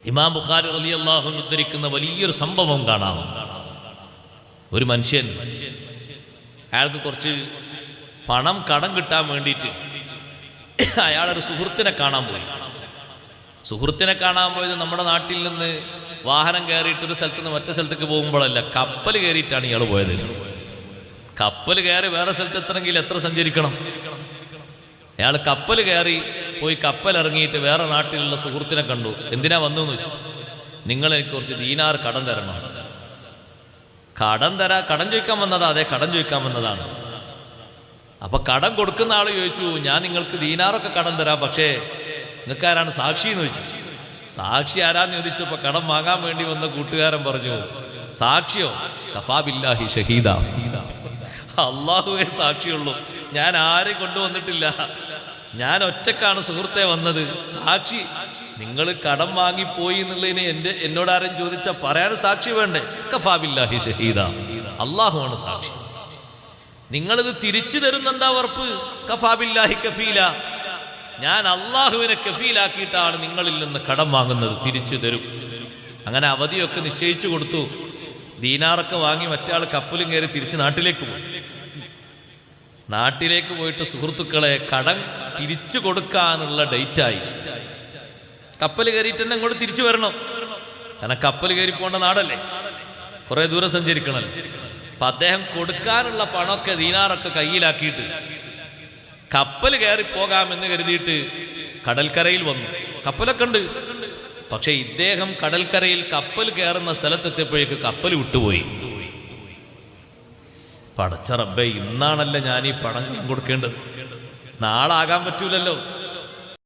ഇമാം ബുഖാരി റളിയല്ലാഹു അൻഹു ഉദ്ധരിക്കുന്ന വലിയൊരു സംഭവം കാണാം. ഒരു മനുഷ്യൻ, അയാൾക്ക് കുറച്ച് പണം കടം കിട്ടാൻ വേണ്ടിയിട്ട് അയാളൊരു സുഹൃത്തിനെ കാണാൻ പോയി. സുഹൃത്തിനെ കാണാൻ പോയത് നമ്മുടെ നാട്ടിൽ നിന്ന് വാഹനം കയറിയിട്ട് ഒരു സ്ഥലത്ത് നിന്ന് മറ്റേ സ്ഥലത്തേക്ക് പോകുമ്പോഴല്ല, കപ്പൽ കയറിയിട്ടാണ് ഇയാൾ പോയത്. കപ്പൽ കയറി വേറെ സ്ഥലത്ത് എത്തണമെങ്കിൽ എത്ര സഞ്ചരിക്കണം? അയാൾ കപ്പൽ കയറി പോയി, കപ്പൽ ഇറങ്ങിയിട്ട് വേറെ നാട്ടിലുള്ള സുഹൃത്തിനെ കണ്ടു. എന്തിനാ വന്നു എന്ന് വെച്ചു, നിങ്ങൾ എനിക്ക് കുറച്ച് ദീനാർ കടം തരണം. കടം ചോദിക്കാൻ വന്നതാ? അതെ, കടം ചോദിക്കാൻ വന്നതാണ്. അപ്പൊ കടം കൊടുക്കുന്ന ആള് ചോദിച്ചു, ഞാൻ നിങ്ങൾക്ക് ദീനാറൊക്കെ കടം തരാം, പക്ഷേ നിങ്ങൾക്ക് ആരാണ് സാക്ഷി എന്ന് ചോദിച്ചു. സാക്ഷി ആരാന്ന് ചോദിച്ചപ്പോ കടം വാങ്ങാൻ വേണ്ടി വന്ന കൂട്ടുകാരൻ പറഞ്ഞു, സാക്ഷിയോ? കഫാ ബില്ലാഹി ഷഹീദ, അള്ളാഹുവേ സാക്ഷിയുള്ളൂ, ഞാൻ ആരെയും കൊണ്ടുവന്നിട്ടില്ല, ഞാൻ ഒറ്റക്കാണ് സുഹൃത്തെ വന്നത്. സാക്ഷി നിങ്ങൾ കടം വാങ്ങിപ്പോയി എന്നുള്ളതിന് എന്നോട് ആരും ചോദിച്ചാൽ പറയാൻ സാക്ഷി വേണ്ടേ? കഫാ ബില്ലാഹി ഷഹീദ, അള്ളാഹുവാണ് സാക്ഷി. നിങ്ങളിത് തിരിച്ചു തരുന്നെന്താ ഉറപ്പ്? കഫാ ബില്ലാഹി കഫീല, ഞാൻ അള്ളാഹുവിനെ കഫീലാക്കിയിട്ടാണ് നിങ്ങളിൽ നിന്ന് കടം വാങ്ങുന്നത്, തിരിച്ചു തരും. അങ്ങനെ അവധിയൊക്കെ നിശ്ചയിച്ചു കൊടുത്തു. ദീനാറൊക്കെ വാങ്ങി മറ്റേ കപ്പലും കയറി തിരിച്ച് നാട്ടിലേക്ക് പോയി. നാട്ടിലേക്ക് പോയിട്ട് സുഹൃത്തുക്കളെ, കടം തിരിച്ചു കൊടുക്കാനുള്ള ഡേറ്റായി. കപ്പൽ കയറിയിട്ട് തന്നെ അങ്ങോട്ട് തിരിച്ചു വരണം, കാരണം കപ്പൽ കയറി പോകേണ്ട നാടല്ലേ, കുറെ ദൂരം സഞ്ചരിക്കണല്ലോ. അപ്പൊ അദ്ദേഹം കൊടുക്കാനുള്ള പണമൊക്കെ ദീനാറൊക്കെ കയ്യിലാക്കിയിട്ട് കപ്പൽ കയറി പോകാമെന്ന് കരുതിയിട്ട് കടൽക്കരയിൽ വന്നു. കപ്പലൊക്കെ ഉണ്ട്, പക്ഷെ ഇദ്ദേഹം കടൽക്കരയിൽ കപ്പൽ കയറുന്ന സ്ഥലത്തെത്തിയപ്പോഴേക്ക് കപ്പൽ വിട്ടുപോയി. പടച്ച റബ്ബേ, ഇന്നാണല്ലോ ഞാൻ ഈ പണം കൊടുക്കേണ്ടത്, നാളാകാൻ പറ്റൂലല്ലോ.